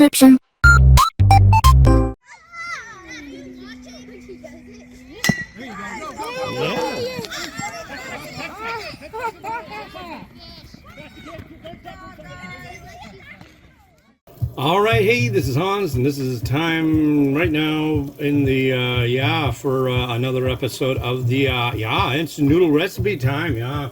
description. Alright, hey, this is Hans, and this is time right now in the, for another episode of the, it's noodle recipe time,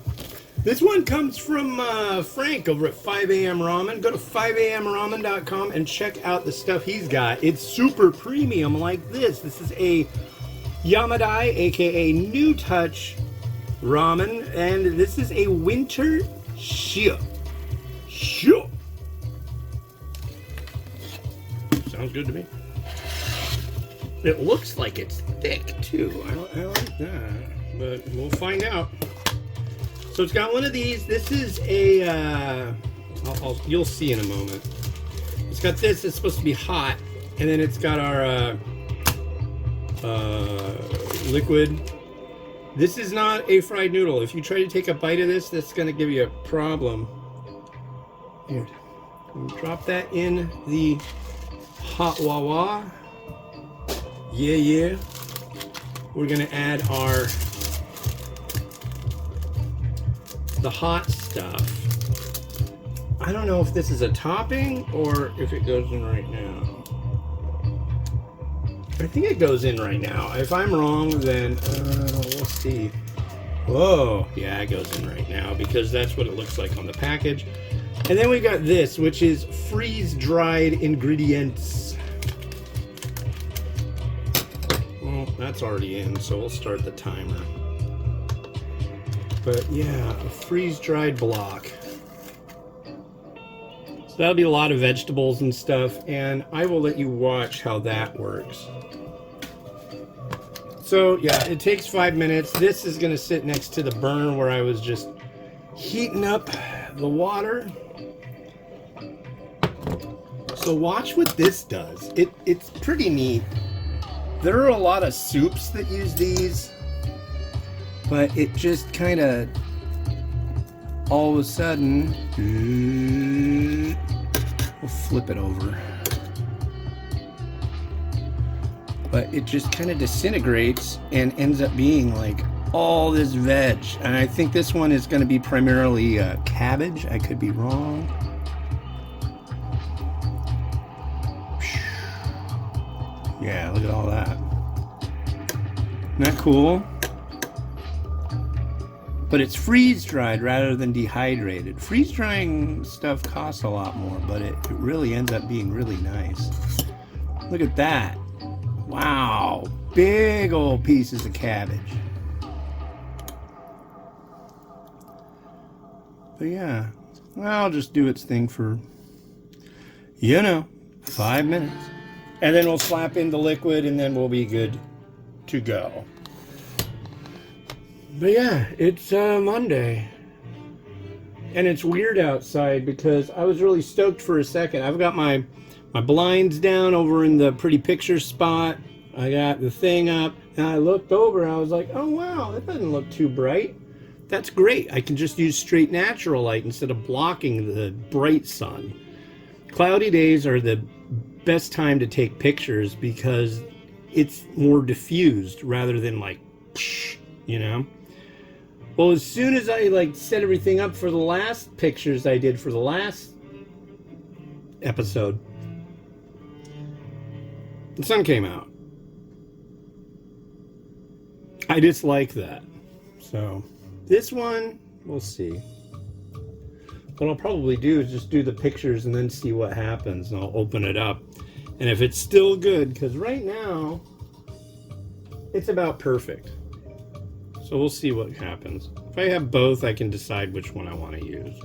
This one comes from Frank over at 5am Ramen. Go to 5amramen.com and check out the stuff he's got. It's super premium like this. This is a Yamadai, aka New Touch Ramen, and this is a winter Shio. Shio. Sounds good to me. It looks like it's thick too. I like that, but we'll find out. So it's got one of these. This is a, you'll see in a moment. It's got this. It's supposed to be hot, and then it's got our liquid. This is not a fried noodle. If you try to take a bite of this, that's going to give you a problem. Here, drop that in the hot wawa. Yeah. We're gonna add the hot stuff. I don't know if this is a topping or if it goes in right now. I think it goes in right now. If I'm wrong, then we'll see. Whoa, yeah, it goes in right now because that's what it looks like on the package. And then we got this, which is freeze-dried ingredients. Well, that's already in, so we'll start the timer. But yeah, a freeze-dried block. So that'll be a lot of vegetables and stuff, and I will let you watch how that works. So yeah, it takes 5 minutes. This is going to sit next to the burner where I was just heating up the water. So watch what this does. It's pretty neat. There are a lot of soups that use these, but it just kind of all of a sudden, we'll flip it over, but it just kind of disintegrates and ends up being like all this veg. And I think this one is going to be primarily cabbage. I could be wrong. Yeah, look at all that. Isn't that cool? But it's freeze-dried rather than dehydrated. Freeze-drying stuff costs a lot more, but it really ends up being really nice. Look at that. Wow. Big old pieces of cabbage. But yeah, I'll just do its thing for, 5 minutes. And then we'll slap in the liquid and then we'll be good to go. But yeah, it's Monday. And it's weird outside because I was really stoked for a second. I've got my blinds down over in the pretty picture spot. I got the thing up and I looked over and I was like, oh wow, that doesn't look too bright. That's great. I can just use straight natural light instead of blocking the bright sun. Cloudy days are the best time to take pictures because it's more diffused rather than like, Well, as soon as I set everything up for the last pictures I did for the last episode, the sun came out. I dislike that. So this one, we'll see. What I'll probably do is just do the pictures and then see what happens, and I'll open it up. And if it's still good, because right now it's about perfect. So we'll see what happens. If I have both, I can decide which one I want to use.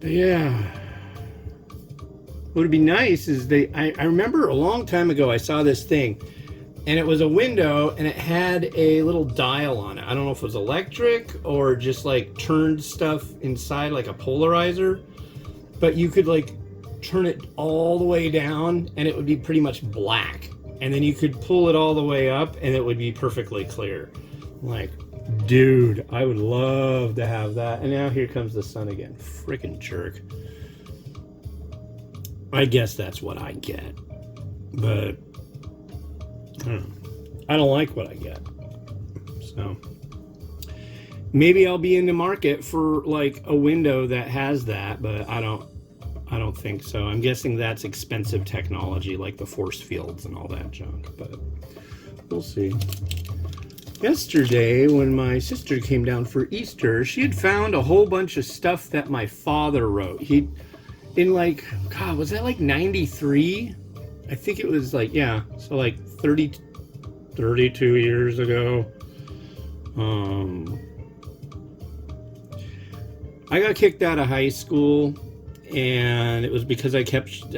But yeah. What would be nice is I remember a long time ago I saw this thing, and it was a window and it had a little dial on it. I don't know if it was electric or just like turned stuff inside like a polarizer, but you could like turn it all the way down and it would be pretty much black, and then you could pull it all the way up and it would be perfectly clear. Like, dude, I would love to have that. And now here comes the sun again. Freaking jerk. I guess that's what I get. But I don't know. I don't like what I get. So maybe I'll be in the market for like a window that has that, but I don't think so. I'm guessing that's expensive technology, like the force fields and all that junk, but we'll see. Yesterday, when my sister came down for Easter, she had found a whole bunch of stuff that my father wrote. In like, God, was that like 93? I think it was like, yeah, so like 32 years ago. I got kicked out of high school, and it was because I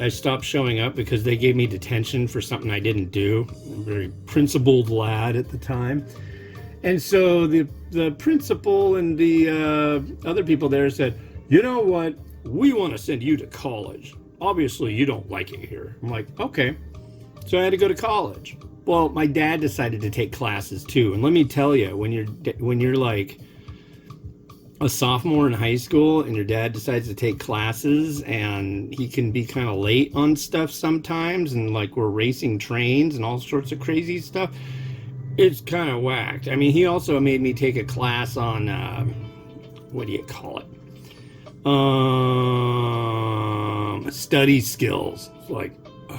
stopped showing up because they gave me detention for something I didn't do. I'm a very principled lad at the time. And so the principal and the other people there said, you know what? We want to send you to college. Obviously, you don't like it here. I'm like, okay. So I had to go to college. Well, my dad decided to take classes too. And let me tell you, when you're like a sophomore in high school and your dad decides to take classes, and he can be kind of late on stuff sometimes, and like we're racing trains and all sorts of crazy stuff, it's kind of whacked. I mean, he also made me take a class on what do you call it? Study skills. It's like, oh,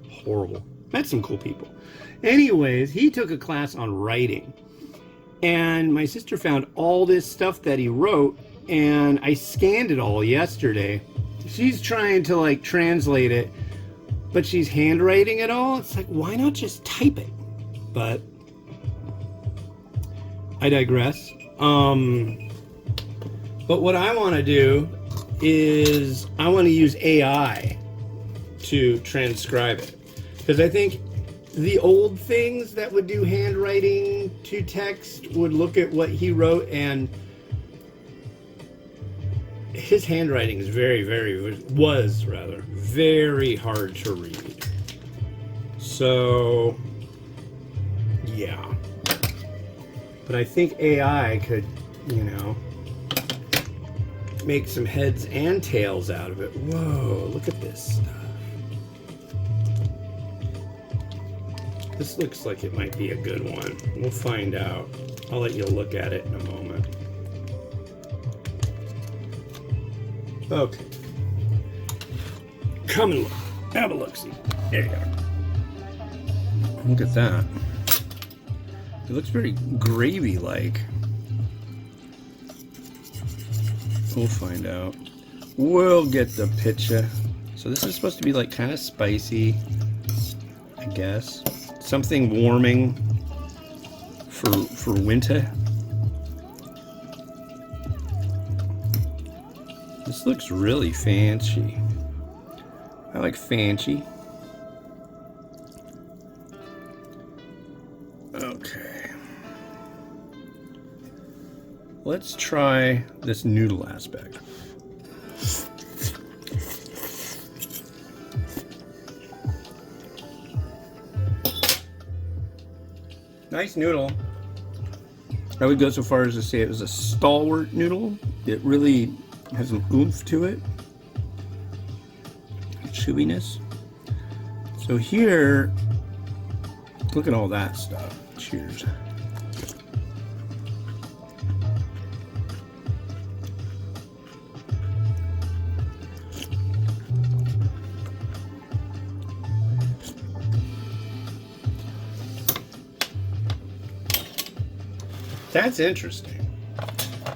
horrible. Met some cool people. Anyways, he took a class on writing. And my sister found all this stuff that he wrote, and I scanned it all yesterday. She's trying to like translate it, but she's handwriting it all. It's like, why not just type it? But I digress. But what I want to do is I want to use AI to transcribe it, because I think the old things that would do handwriting to text would look at what he wrote, and his handwriting is was very hard to read. So yeah, but I think AI could, make some heads and tails out of it. Whoa, look at this stuff. This looks like it might be a good one. We'll find out. I'll let you look at it in a moment. Okay. Come and look. Have a look-see. There you are. Look at that. It looks very gravy-like. We'll find out. We'll get the picture. So this is supposed to be like kind of spicy, I guess. Something warming for winter. This looks really fancy. I like fancy. Okay. Let's try this noodle aspect. Nice noodle. I would go so far as to say it was a stalwart noodle. It really has an oomph to it. Chewiness. So here, look at all that stuff. Cheers. That's interesting.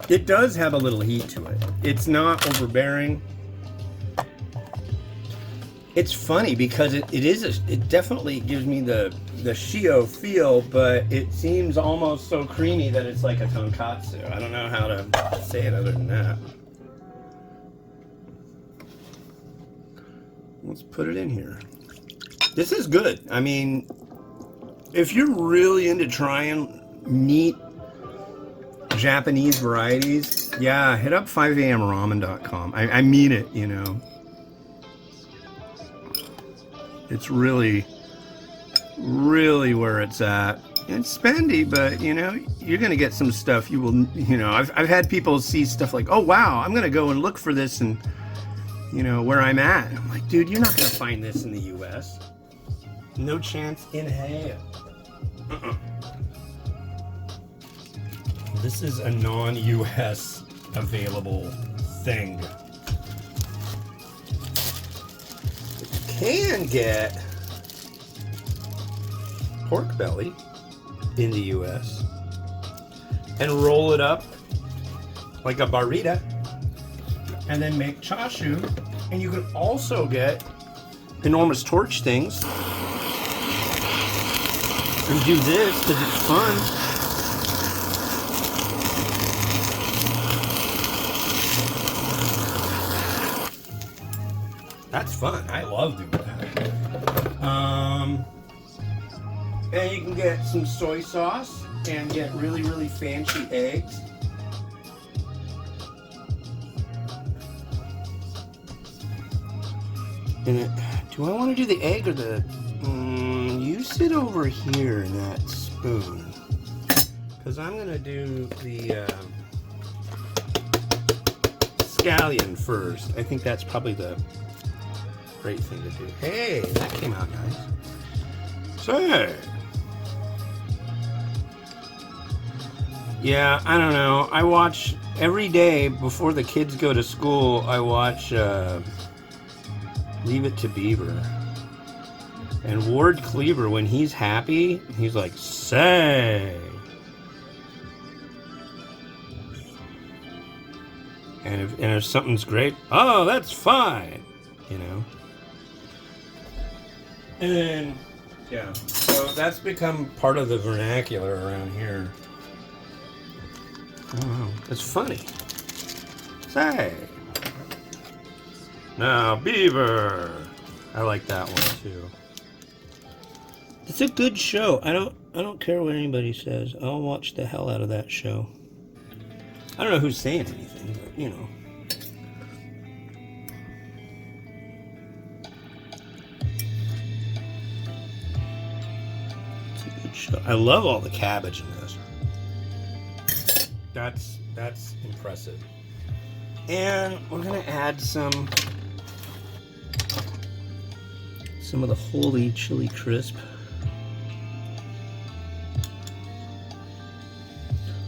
It does have a little heat to it. It's not overbearing. It's funny because it definitely gives me the Shio feel, but it seems almost so creamy that it's like a tonkatsu. I don't know how to say it other than that. Let's put it in here. This is good. I mean, if you're really into trying neat Japanese varieties, yeah, hit up 5amramen.com. I mean it, It's really where it's at. It's spendy, but you're gonna get some stuff you will. I've had people see stuff like, oh wow, I'm gonna go and look for this, and you know, where I'm at. I'm like, dude, you're not gonna find this in the US. No chance in hell. This is a non-US available thing. You can get pork belly in the US and roll it up like a burrito and then make chashu. And you can also get enormous torch things and do this because it's fun. That's fun. I love doing that. And you can get some soy sauce and get really, really fancy eggs. And do I want to do the egg or the... you sit over here in that spoon. Because I'm going to do the scallion first. I think that's probably the great thing to do. Hey, that came out nice. Say. Yeah, I don't know. I watch every day before the kids go to school. I watch Leave It to Beaver. And Ward Cleaver, when he's happy, he's like, say. And if something's great, oh, that's fine. You know. And then, yeah. So that's become part of the vernacular around here. I don't know. It's funny. Say. Now, Beaver. I like that one too. It's a good show. I don't care what anybody says. I'll watch the hell out of that show. I don't know who's saying anything, but you know. It's a good show. I love all the cabbage in this. That's impressive. And we're gonna add some of the holy chili crisp.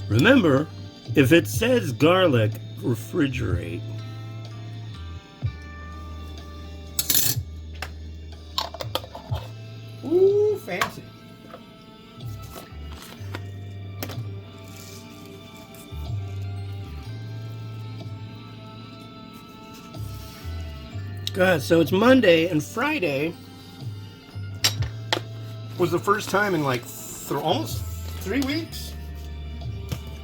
Remember, if it says garlic, refrigerate. Ooh, fancy. God, so it's Monday, and Friday was the first time in like almost 3 weeks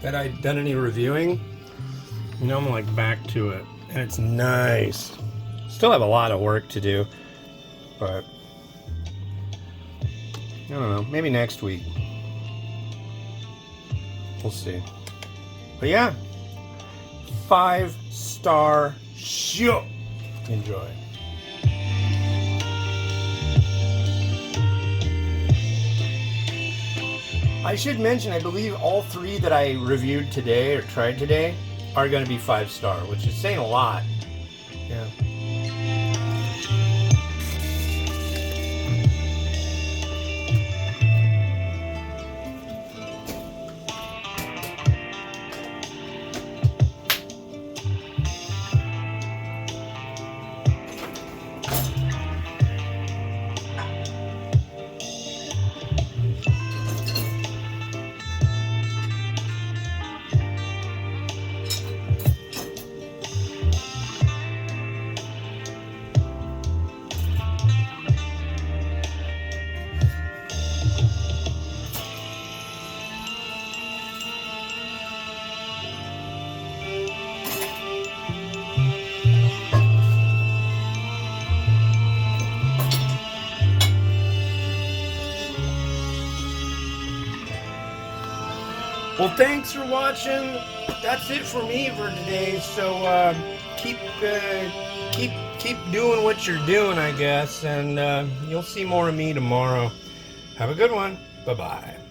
that I'd done any reviewing. You know, I'm like back to it, and it's nice. Still have a lot of work to do, but I don't know, maybe next week. We'll see. But yeah, 5-star Shio. Enjoy. I should mention, I believe all 3 that I reviewed today or tried today are going to be 5-star, which is saying a lot. Yeah. Well, thanks for watching. That's it for me for today. So keep doing what you're doing, I guess, and you'll see more of me tomorrow. Have a good one. Bye-bye.